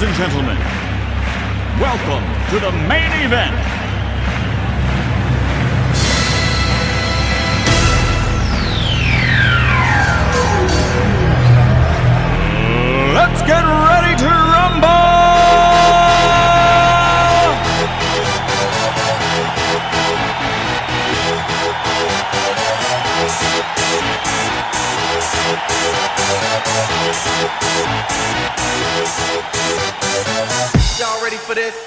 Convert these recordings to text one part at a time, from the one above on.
Ladies and gentlemen, welcome to the main event. Let's get ready to rumble! Y'all ready for this?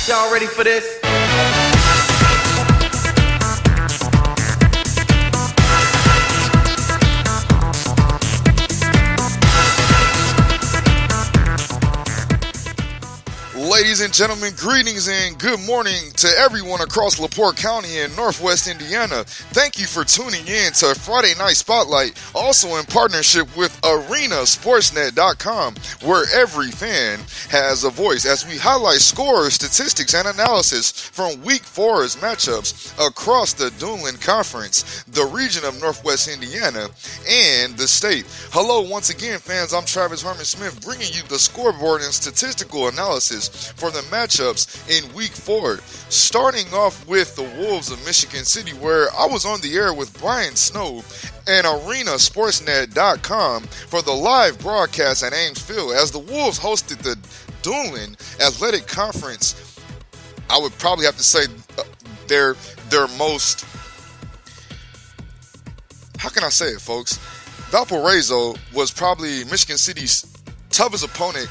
Y'all ready for this? Ladies and gentlemen, greetings and good morning to everyone across LaPorte County in Northwest Indiana. Thank you for tuning in to Friday Night Spotlight, also in partnership with arenasportsnet.com, where every fan has a voice as we highlight scores, statistics, and analysis from Week 4's matchups across the Duneland Conference, the region of Northwest Indiana, and the state. Hello once again, fans. I'm Travis Harmon-Smith, bringing you the scoreboard and statistical analysis for the matchups in Week 4. Starting off with the Wolves of Michigan City, where I was on the air with Brian Snow and arenasportsnet.com for the live broadcast at Ames Field as the Wolves hosted the Duneland Athletic Conference. I would probably have to say their most, how can I say it, folks? Valparaiso was probably Michigan City's toughest opponent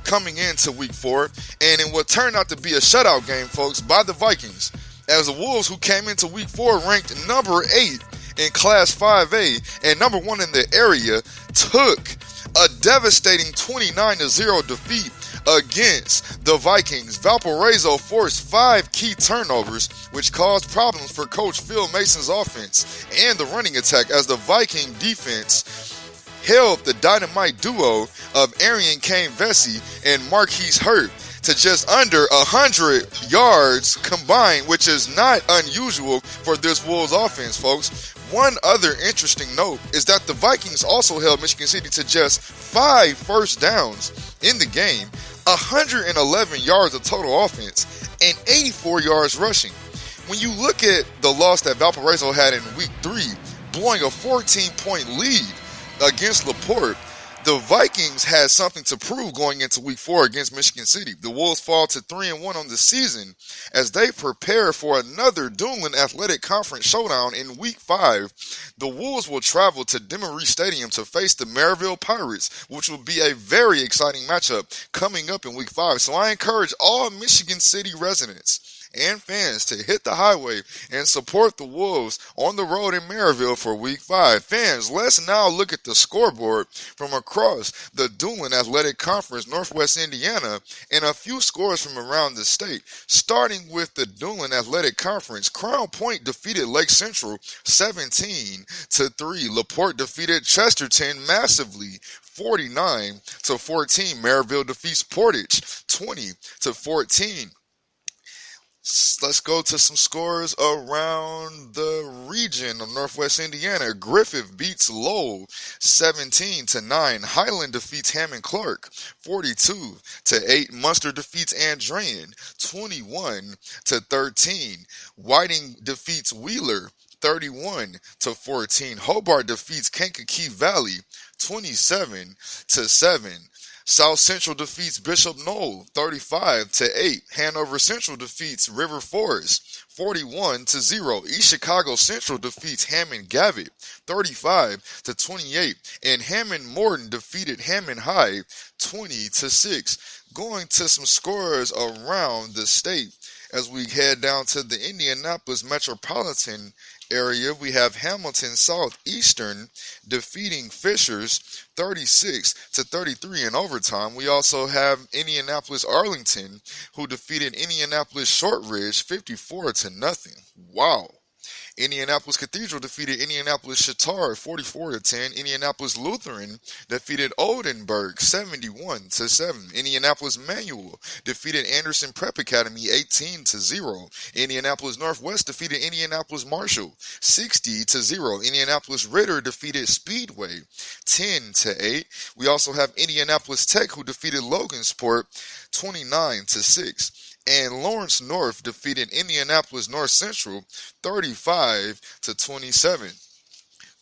coming into Week 4, and in what turned out to be a shutout game, folks, by the Vikings, as the Wolves, who came into Week 4 ranked number 8 in Class 5A and number 1 in the area, took a devastating 29-0 defeat against the Vikings. Valparaiso forced 5 key turnovers, which caused problems for Coach Phil Mason's offense and the running attack, as the Viking defense held the dynamite duo of Arian Kane Vesey and Marquise Hurt to just under 100 yards combined, which is not unusual for this Wolves offense, folks. One other interesting note is that the Vikings also held Michigan City to just 5 first downs in the game, 111 yards of total offense, and 84 yards rushing. When you look at the loss that Valparaiso had in Week 3, blowing a 14-point lead against LaPorte, the Vikings had something to prove going into Week 4 against Michigan City. The Wolves fall to 3-1 on the season as they prepare for another Duneland Athletic Conference showdown in Week 5. The Wolves will travel to Demery Stadium to face the Maryville Pirates, which will be a very exciting matchup coming up in Week 5. So I encourage all Michigan City residents and fans to hit the highway and support the Wolves on the road in Maryville for Week 5. Fans, let's now look at the scoreboard from across the Duneland Athletic Conference, Northwest Indiana, and a few scores from around the state. Starting with the Duneland Athletic Conference, Crown Point defeated Lake Central 17-3. LaPorte defeated Chesterton massively, 49-14. Maryville defeats Portage 20-14. Let's go to some scores around the region of Northwest Indiana. Griffith beats Lowell 17-9. Highland defeats Hammond Clark 42-8. Munster defeats Andrean 21-13. Whiting defeats Wheeler 31-14. Hobart defeats Kankakee Valley 27-7. South Central defeats Bishop Knoll 35-8. Hanover Central defeats River Forest 41-0. East Chicago Central defeats Hammond Gavitt 35-28. And Hammond Morton defeated Hammond High 20-6. Going to some scores around the state as we head down to the Indianapolis metropolitan area, we have Hamilton Southeastern defeating Fishers 36-33 in overtime. We also have Indianapolis Arlington, who defeated Indianapolis Shortridge 54-0. Wow. Indianapolis Cathedral defeated Indianapolis Chatard 44-10. Indianapolis Lutheran defeated Oldenburg 71-7. Indianapolis Manual defeated Anderson Prep Academy 18-0. Indianapolis Northwest defeated Indianapolis Marshall 60-0. Indianapolis Ritter defeated Speedway 10-8. We also have Indianapolis Tech, who defeated Logansport 29-6. And Lawrence North defeated Indianapolis North Central 35-27.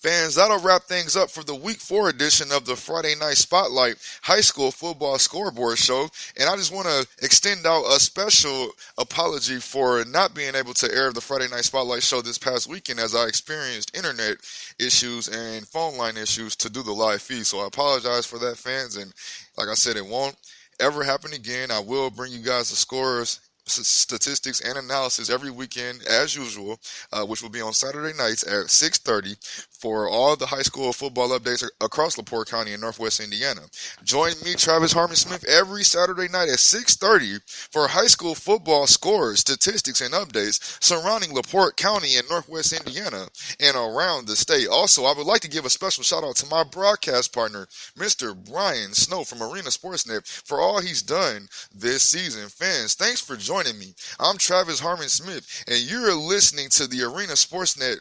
Fans, that'll wrap things up for the Week 4 edition of the Friday Night Spotlight High School Football Scoreboard Show. And I just want to extend out a special apology for not being able to air the Friday Night Spotlight show this past weekend, as I experienced internet issues and phone line issues to do the live feed. So I apologize for that, fans. And like I said, it won't ever happen again. I will bring you guys the scores, statistics, and analysis every weekend as usual, which will be on Saturday nights at 6:30 for all the high school football updates across LaPorte County and Northwest Indiana. Join me, Travis Harmon-Smith, every Saturday night at 6:30 for high school football scores, statistics, and updates surrounding LaPorte County and Northwest Indiana and around the state. Also, I would like to give a special shout out to my broadcast partner, Mr. Brian Snow from Arena Sportsnet, for all he's done this season. Fans, thanks for joining me. I'm Travis Harmon-Smith, and you're listening to the Arena Sportsnet